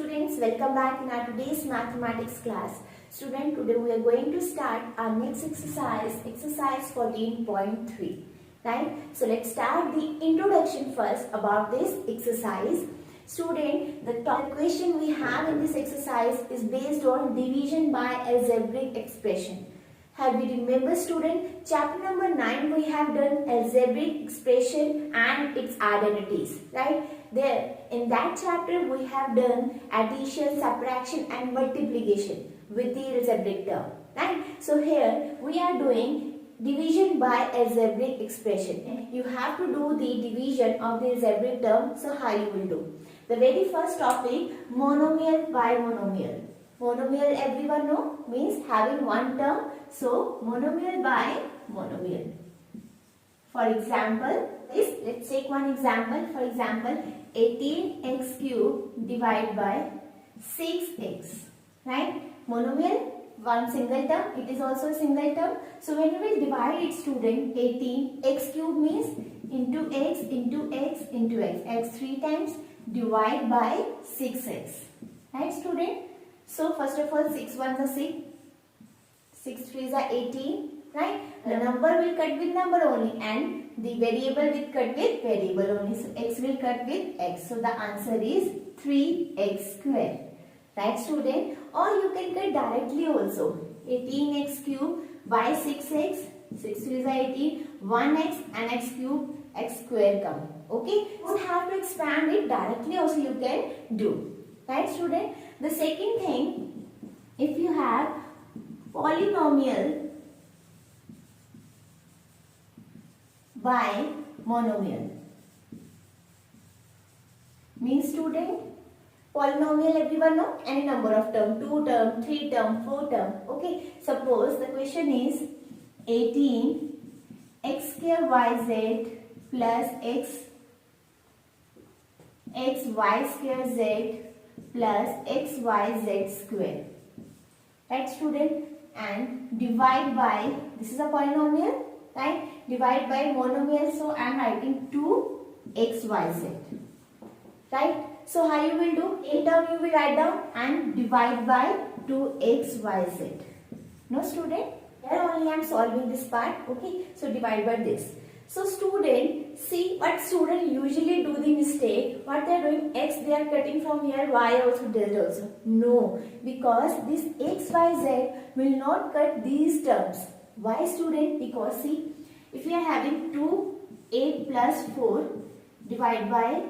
students, welcome back in our today's mathematics class. Student, today we are going to start our next exercise, exercise 14.3. Right? So let's start the introduction first about this exercise. Student, the top question we have in this exercise is based on division by algebraic expression. Have you remember, student, chapter number 9 we have done algebraic expression and its identities, right? There in that chapter we have done addition, subtraction and multiplication with the algebraic term, right? So here we are doing division by algebraic expression. You have to do the division of the algebraic term. So how you will do? The very first topic, monomial by monomial. Monomial, everyone know, means having one term. So monomial by monomial. For example, let's take one example. For example, 18x cube divided by 6x. Right? Monomial, one single term. It is also a single term. So when you will divide it, student, 18x cube means into x into x into x. X 3 times divide by 6x. Right, student? So first of all, 6 ones are 6, 6 3s are 18, right? The number will cut with number only and the variable will cut with variable only. So x will cut with x. So the answer is 3x square. Right, student? Or you can cut directly also. 18x cube by 6x, 6 3s are 18, 1x and x cube, x square come. Okay? You have to expand it directly also you can do. Right, student? The second thing, if you have polynomial by monomial, means, student, polynomial everyone know, any number of term, 2 term, 3 term, 4 term. Okay, suppose the question is 18 x square yz plus x y square z plus xyz square. Right, student? And divide by, this is a polynomial, right? Divide by monomial, so I am writing 2xyz. Right? So how you will do? In term you will write down and divide by 2xyz. No, student? Here only I am solving this part. Okay? So divide by this. So student, see what student usually do the mistake. What they are doing, x they are cutting from here, y also, z also. No, because this x, y, z will not cut these terms. Why, student? Because see, if we are having 2, 8 plus 4 divided by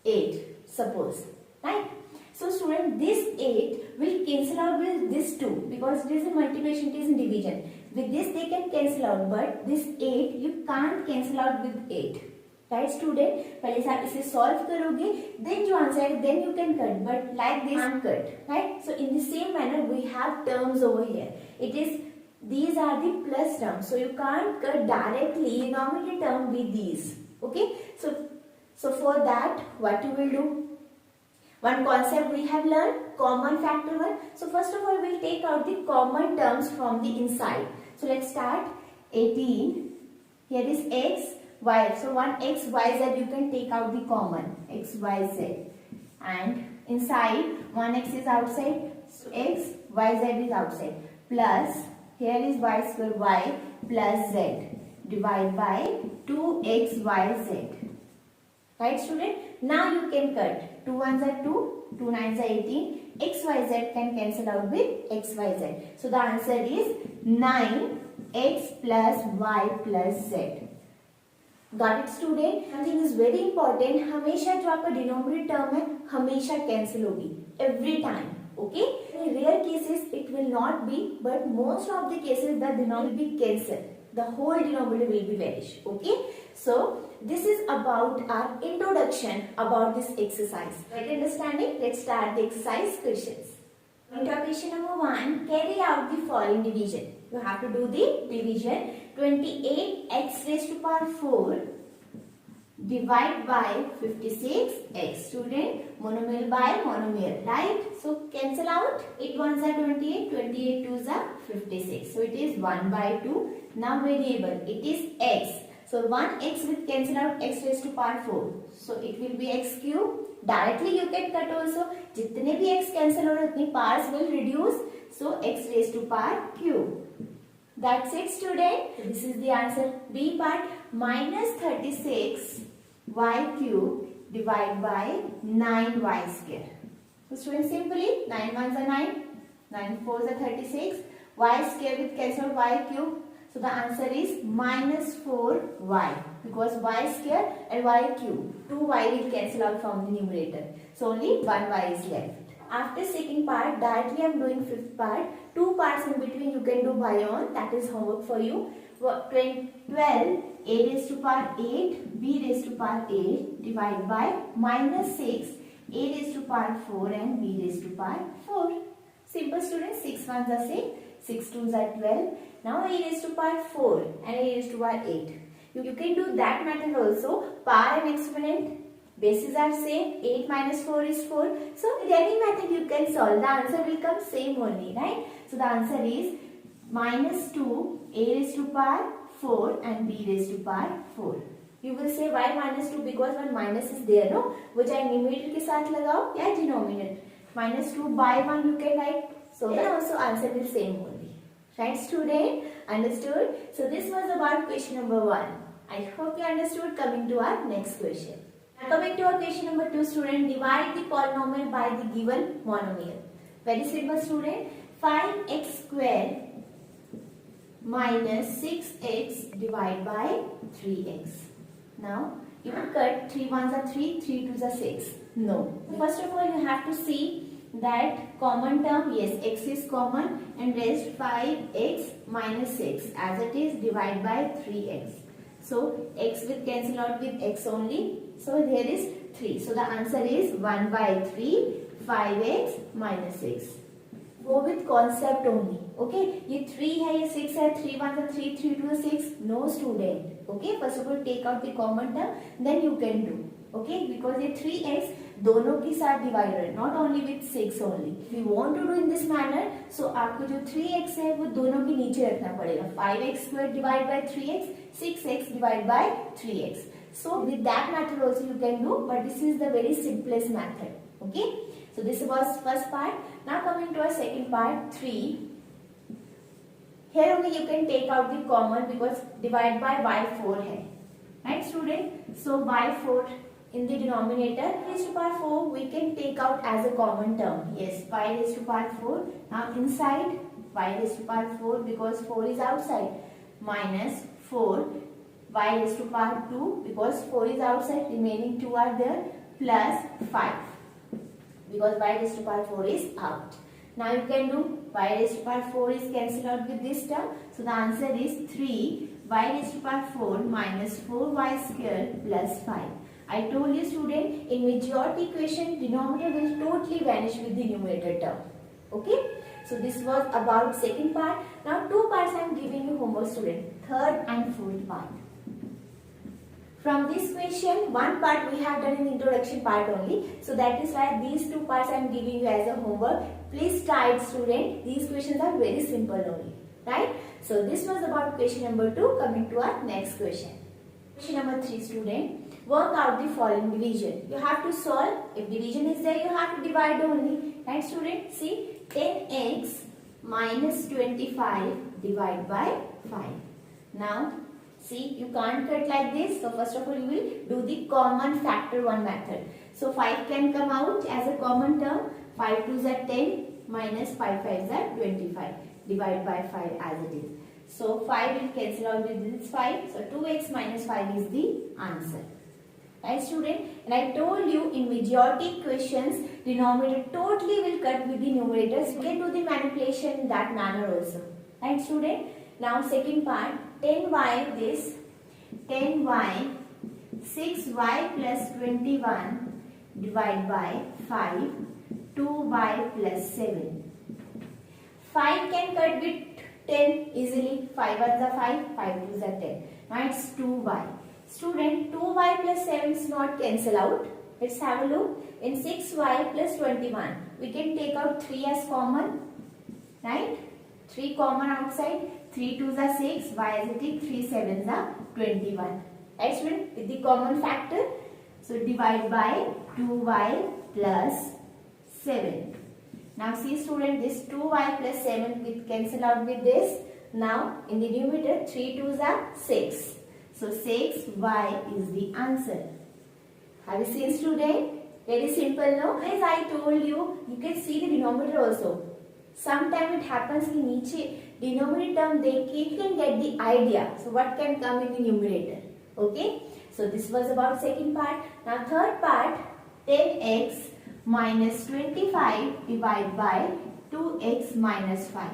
8, suppose, right? So student, this 8 will cancel out with this 2 because it is a multiplication, it is in division. With this they can cancel out, but this 8 you can't cancel out with 8. Right, student? पहले से आप इसे solve करोगे, then जो answer है, then you can cut. But like this, can't cut. Right? So in the same manner, we have terms over here. It is, these are the plus terms. So you can't cut directly denominator term with these. Okay? So for that, what you will do? One concept we have learned, common factor one. So first of all, we will take out the common terms from the inside. So let's start. 18. Here is x, y. So one x, y, z you can take out the common. X, y, z. And inside, one x is outside. So x, y, z is outside. Plus, here is y square y plus z. Divide by 2x, y, z. Right, student? Now you can cut. 2 ones are 2, 2 nines are 18. X, y, z can cancel out with x, y, z. So the answer is 9x plus y plus z. Got it, student? One thing is very important. हमेशा जो आपका denominator term है, हमेशा cancel होगी. Every time. Okay? In rare cases it will not be, but most of the cases the denominator will be cancelled. The whole denominator will be vanished. Okay? So this is about our introduction about this exercise. Right, understanding? Let's start the exercise questions. Question number 1. Carry out the following division. You have to do the division. 28x raised to power 4 divide by 56x. Student, monomial by monomial, right? So cancel out. 8 ones are 28, 28 twos are 56. So it is 1 by 2. Now variable, it is x. So 1x will cancel out x raised to power 4. So it will be x cube Directly you can cut also. जितने भी x cancel हो रहे उतनी powers will reduce. So x raised to power cube. That's it, student. So this is the answer. B part, minus 36 y cube divided by 9y square. So student, simply 9 ones are 9, 9 fours are 36, y square with cancel y cube. So the answer is minus 4y, because y square and y cube, 2y will cancel out from the numerator. So only 1y is left. After second part, directly I am doing fifth part. 2 parts in between you can do by on. That is homework for you. 12 a raised to power 8 b raised to power 8 divided by minus 6 a raised to power 4 and b raised to power 4. Simple, students. 6 ones are 6, 6 twos are 12. Now a raised to power 4 and a raised to power 8. You can do that method also. Power and exponent. Bases are same. 8 minus 4 is 4. So in any method you can solve. The answer will come same only, right? So the answer is minus 2 a raised to power 4 and b raised to power 4. You will say why minus 2? Because one minus is there, no? वो चाहे numerator के साथ लगाओ या denominator. Minus 2 by 1 you can write. So then also answer will same only. Right, student? Understood? So this was about question number 1. I hope you understood. Coming to our next question. Coming to our question number 2, student, divide the polynomial by the given monomial. Very simple, student. 5x square minus 6x divided by 3x. Now, you will cut 3 ones are 3, 3 twos are 6. No. First of all, you have to see that common term. Yes, x is common and rest 5x minus 6 as it is divided by 3x. So, x will cancel out with x only. So, there is 3. So, the answer is 1 by 3, 5x minus 6. Go with concept only. Okay, ये 3 है, ये 6 है, 3 1 है, 3 3 2 6. No, student. Okay, first of all take out the common term, then you can do. Okay, because ये 3x दोनों के साथ divided, not only with 6 only. If you want to do in this manner, so आपको जो 3x है वो दोनों के नीचे रखना पड़ेगा. 5x square divided by 3x, 6x divided by 3x. So with that method also you can do, but this is the very simplest method. Okay, so this was first part. Now coming to our second part, 3. Here only you can take out the common because divided by y4 है. Right, student? So y4 in the denominator raised to power 4 we can take out as a common term. Yes, y raised to power 4. Now inside y raised to power 4 because 4 is outside, minus 4 y raised to power 2 because 4 is outside, remaining 2 are there, plus 5 because y raised to power 4 is out. Now you can do y raised to power 4 is cancelled out with this term. So the answer is 3 y raised to power 4 minus 4y square plus 5. I told you, student, in majority equation denominator will totally vanish with the numerator term. Okay. So this was about second part. Now 2 parts I am giving you homework, student. Third and fourth part. From this question, one part we have done in introduction part only. So that is why these 2 parts I am giving you as a homework. Please try it, student. These questions are very simple only. Right? So this was about question number 2. Coming to our next question. Question number 3, student. Work out the following division. You have to solve. If division is there, you have to divide only. Right, student? See, 10x minus 25 divided by 5. Now, see, you can't cut like this. So first of all, you will do the common factor 1 method. So 5 can come out as a common term. 5 2s are 10 minus 5 5s are 25. Divide by 5 as it is. So 5 will cancel out with this 5. So 2x minus 5 is the answer. Right, student? And I told you in majority questions, denominator totally will cut with the numerators. We can do the manipulation in that manner also. Right, student? Now second part, 10y this, 10y, 6y plus 21 divided by 5, 2y plus 7. 5 can cut with 10 easily. 5 ones are 5, 5 twos are 10. Now it's 2y. Student, 2y plus 7 is not cancel out. Let's have a look. In 6y plus 21, we can take out 3 as common. Right? 3 common outside. 3 2s are 6, y is it? 3 7s are 21. Right, student? With the common factor. So divide by 2y plus 7. Now see student, this 2y plus 7 will cancel out with this. Now in the numerator 3 2s are 6. So 6y is the answer. Have you seen student? Very simple, no? As I told you, you can see the denominator also. Sometimes it happens कि नीचे denominator term देख के you can get the idea. So what can come in the numerator? Okay. So this was about second part. Now third part, 10x minus 25 divided by 2x minus 5.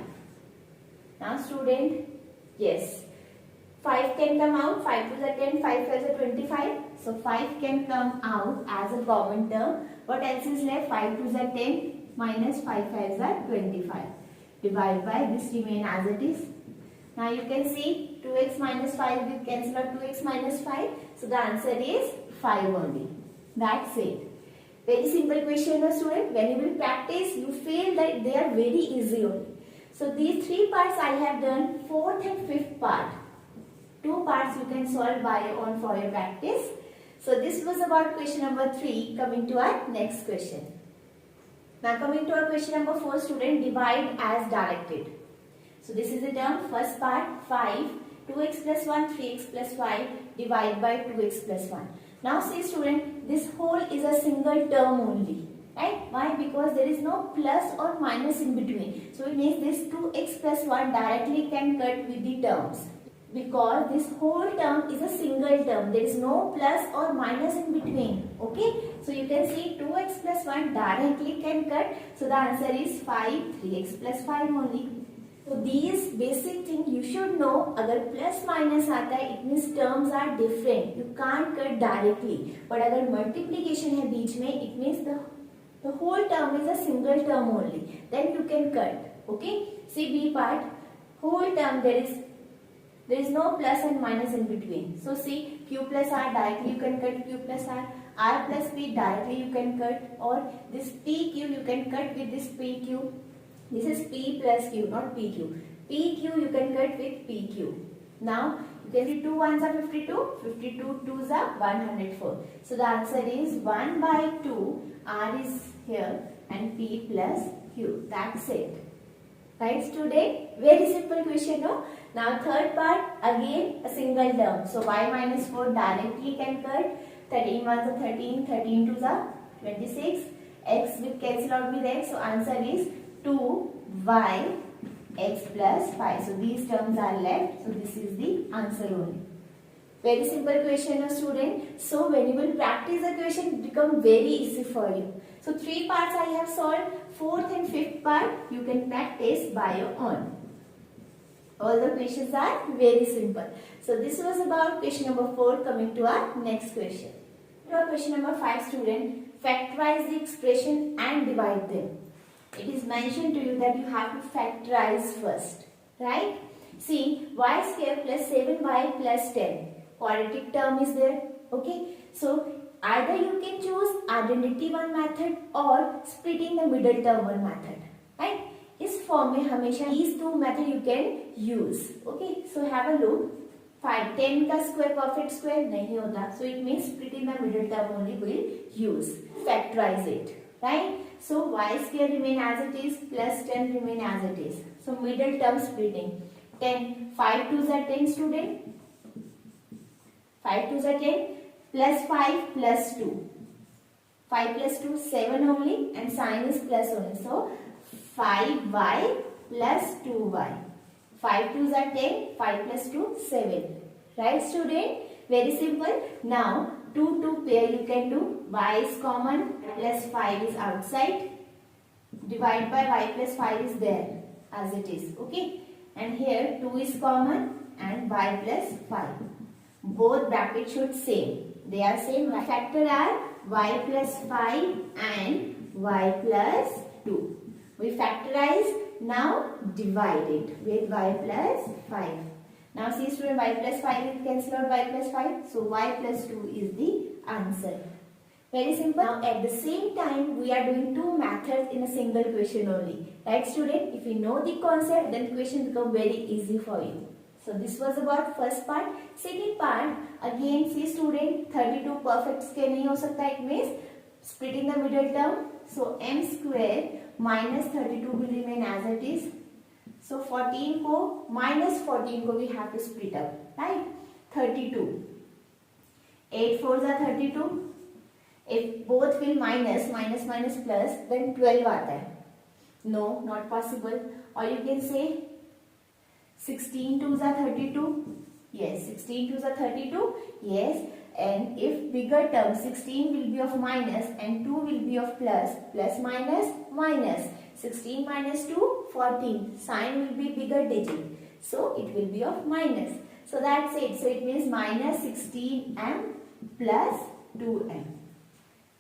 Now student, yes, 5 can come out. 5 to the 10, 5 to the 25. So 5 can come out as a common term. What else is left? 5 to the 10 minus 5 5s are 25. Divide by this remain as it is. Now you can see 2x minus 5 will cancel out 2x minus 5. So the answer is 5 only. That's it. Very simple question, student. When you will practice, you feel that they are very easy only. So these three parts I have done, fourth and fifth part. Two parts you can solve by your own for your practice. So this was about question number 3. Coming to our next question. Now coming to our question number 4, student, divide as directed. So this is the term, first part 5, 2x plus 1, 3x plus 5 divide by 2x plus 1. Now see student, this whole is a single term only. Right? Why? Because there is no plus or minus in between. So it means this 2x plus 1 directly can cut with the terms. Because this whole term is a single term. There is no plus or minus in between. Okay. So you can see 2x plus 1 directly can cut. So the answer is 5, 3x plus 5 only. So these basic things you should know. अगर plus minus आता है, it means terms are different. You can't cut directly. But अगर multiplication है बीच में, it means the whole term is a single term only. Then you can cut. Okay. See B part. Whole term there is no plus and minus in between. So see q plus r directly you can cut q plus r plus p directly you can cut, or this pq you can cut with this pq. This is p plus q, not pq. Pq you can cut with pq. Now you can see 2 1s are 52, 52 2s are 104. So the answer is 1 by 2, r is here and p plus q. That's it. Right student? Very simple question, no? Now third part, again a single term. So y minus 4 directly can cut. 13 1s are 13, 13 2s are 26. X will cancel out with x. So answer is 2y x plus 5. So these terms are left. So this is the answer only. Very simple question, student. So when you will practice the question, it become very easy for you. So three parts I have solved. Fourth and fifth part you can practice by your own. All the questions are very simple. So this was about question number 4. Coming to our next question. To our question number 5, student, factorize the expression and divide them. It is mentioned to you that you have to factorize first, right? See, y square plus 7y plus 10. Quadratic term is there. Okay. So either you can choose identity one method or splitting the middle term one method, right? इस form में हमेशा these two method you can use. Okay, so have a look. 5 10 का square perfect square नहीं होता, so it means splitting the middle term only will use. Factorize it, right? So y square remain as it is plus 10 remain as it is. So middle term splitting. 10 5 2s are 10 student. 5 2s are 10 plus 5 plus 2. 5 plus 2 7 only and sign is plus only. So 5y plus 2y. 5 2s are 10, 5 plus 2, 7. Right student? Very simple. Now 2 pair you can do. Y is common, plus 5 is outside. Divide by y plus 5 is there as it is. Okay. And here 2 is common and y plus 5. Both brackets should same. They are same. Factor are y plus 5 and y plus 2. We factorize, now divide it with y plus 5. Now see student, y plus 5 will cancel out y plus 5. So y plus 2 is the answer. Very simple. Now at the same time, we are doing two methods in a single question only. Right student? If you know the concept, then the question become very easy for you. So this was about first part. Second part, again see student, 32 perfect square नहीं हो सकता. It means splitting the middle term. So m square minus 32 will remain as it is. So 14 को minus 14 को we have to split up, right? 32. 8 4s are 32. If both will minus plus, then 12 आता है. No, not possible. Or you can say 16 2s are 32. Yes, 16 2s are 32. Yes, and if bigger term 16 will be of minus and 2 will be of plus, plus minus minus. 16 minus 2, 14. Sign will be bigger digit. So it will be of minus. So that's it. So it means minus 16m plus 2m.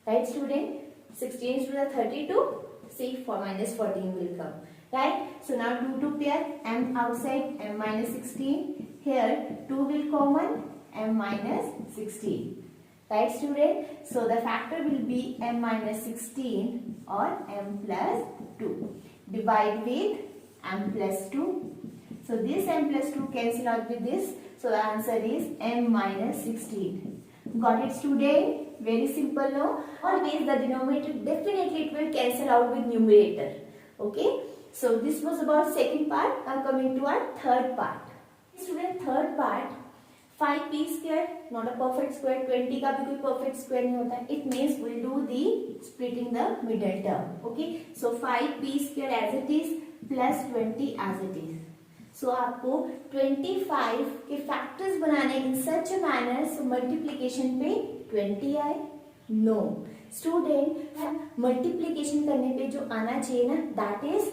Right, student? 16 to the 32. See, for minus 14 will come. Right? So now 2 to pair. M outside, m minus 16. Here 2 will common, m minus 16. Right, student? So the factor will be m minus 16 or m plus 2. Divide with m plus 2. So this m plus 2 cancel out with this. So the answer is m minus 16. Got it, student? Very simple, no? Always the denominator, definitely it will cancel out with numerator. Okay? So this was about second part. Now coming to our third part. Student, third part, 5p square, not a perfect square. 20 का भी कोई perfect square नहीं होता. It means we'll do the splitting the middle term. Okay? So 5p square as it is plus 20 as it is. So आपको 25 के factors बनाने in such a manner, so multiplication पे 20 आए. No, student, multiplication करने पे जो आना चाहिए ना, that is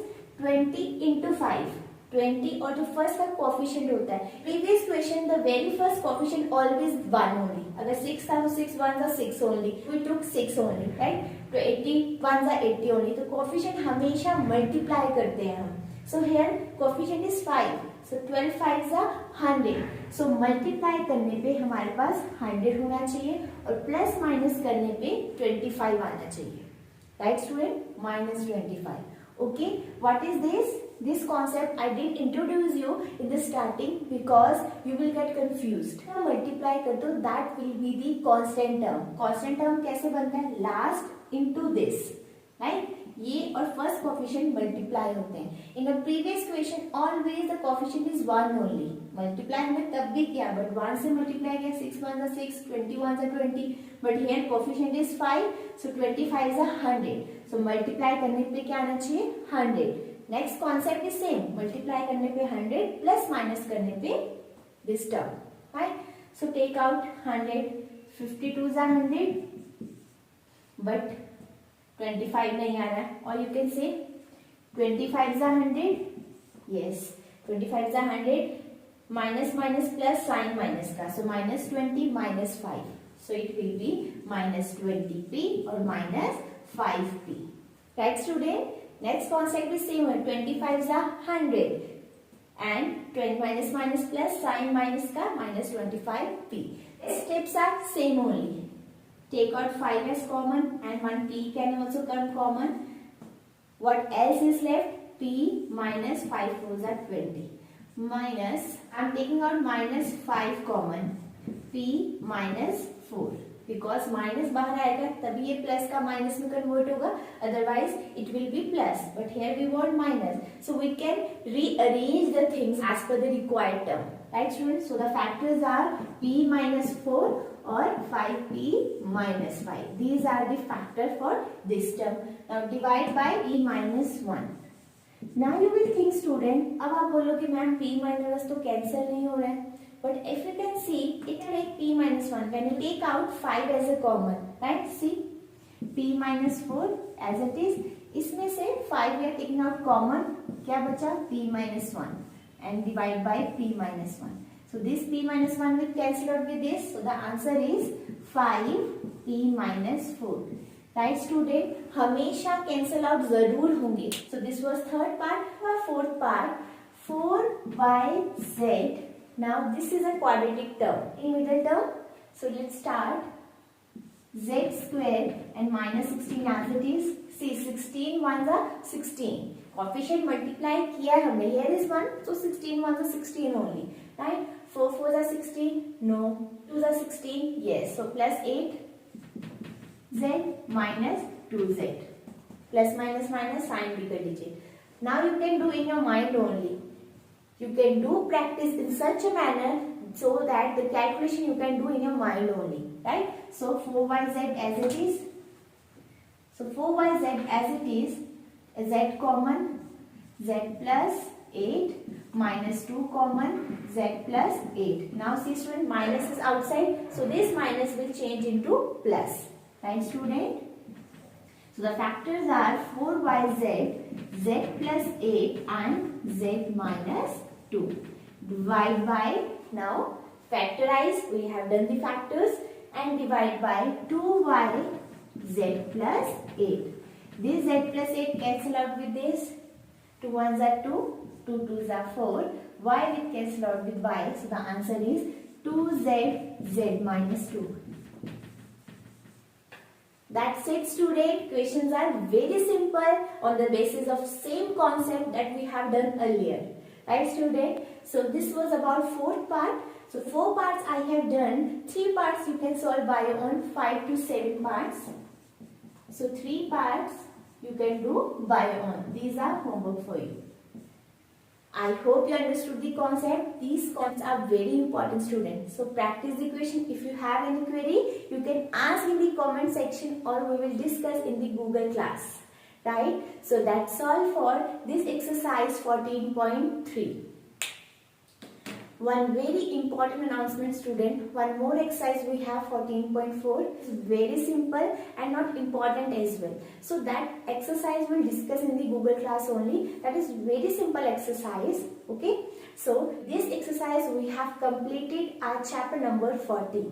20 into 5. 20 और जो फर्स्ट का कोफिशिएंट होता है, previous question the very first coefficient always 1 only. अगर 6 था तो 6 1s are 6 only. We took 6 only, right? तो 80 1s are 80 only. तो कोफिशिएंट हमेशा मल्टीप्लाई करते हैं हम. So here coefficient is 5. So 12 5s are 100. So multiply करने पे हमारे पास 100 होना चाहिए और प्लस माइनस करने पे 25 आना चाहिए. Right, student? Minus 25. Okay, what is this? This concept I did introduce you in the starting because you will get confused. Multiply कर दो, that will be the constant term. Constant term कैसे बनता है? Last into this, right? ये और first coefficient multiply होते हैं. In a previous question always the coefficient is 1 only. Multiply हमने तब भी किया बट 1 से मल्टीप्लाई किया. 6 1s are 6, 20 1s are 20. But here coefficient is 5, so 25 is 100. So multiply करने पे क्या आना चाहिए? 100. Next concept is same. Multiply करने पे 100 प्लस माइनस करने पे this term. Right? So take out 100. 52s are 100 but 25 नहीं आ रहा है. और you can say 25s are 100. Yes, 25s are 100. Minus minus plus sign minus का. So minus 20 minus 5. So it will be minus 20p और minus 5p. Right student? Next concept भी same है. 25s are 100 and 20 minus minus plus sin minus का minus 25p. Steps are same only. Take out 5 as common and 1p can also come common. What else is left? P minus 5 4s are 20. Minus, I am taking out minus 5 common. P minus 4. Because minus बाहर आएगा तभी ये plus का minus में convert होगा. Otherwise it will be plus. But here we want minus. So we can rearrange the things as per the required term. Right, students? So the factors are p minus 4 or 5p minus 5. These are the factor for this term. Now divide by p minus 1. Now you will think student, अब आप बोलो कि ma'am p minus तो cancel नहीं हो रहा है. But if you can see, it will make p minus 1. When you take out 5 as a common, right? See, p minus 4 as it is. इसमें से 5 we are taking out common. क्या बचा? p minus 1 and divide by p minus 1. So this p minus 1 will cancel out with this. So the answer is 5p minus 4. Right, student? हमेशा cancel out जरूर होंगे. So this was third part. और fourth part, 4yz. Now this is a quadratic term. In middle term, so let's start. Z square and minus 16 as it is. See, 16 1s are 16. Coefficient multiply किया हमने. Here is 1, so 16 1s are 16 only. Right? 4 4s are 16. No. 2s are 16. Yes. So plus 8 z minus 2z. Plus minus minus sign bigger digit. Now you can do in your mind only. You can do practice in such a manner so that the calculation you can do in your mind only. Right? So 4yz as it is. So 4yz as it is, z common, z plus 8 minus 2 common, z plus 8. Now see student, minus is outside, so this minus will change into plus. Right student? So the factors are 4yz, z plus 8 and z minus 2. Divide by, now factorize, we have done the factors, and divide by 2y z plus 8. This z plus 8 cancel out with this. 2 1s are 2, 2 2s are 4. Y will cancel out with y. So the answer is 2z z minus 2. That's it student. Questions are very simple on the basis of same concept that we have done earlier. Right student? So this was about fourth part. So 4 parts I have done. 3 parts you can solve by your own. 5 to 7 parts. So 3 parts you can do by your own. These are homework for you. I hope you understood the concept. These concepts are very important students. So practice the question. If you have any query, you can ask in the comment section or we will discuss in the Google class. Right? So that's all for this exercise 14.3. One very important announcement student, one more exercise we have 14.4 is very simple and not important as well. So that exercise we'll discuss in the Google class only. That is very simple exercise. Okay. So this exercise we have completed our chapter number 40.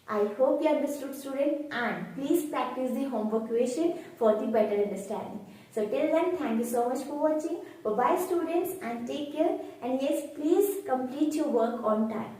I hope you understood student and please practice the homework question for the better understanding. So till then, thank you so much for watching. Bye bye students and take care, and yes, please complete your work on time.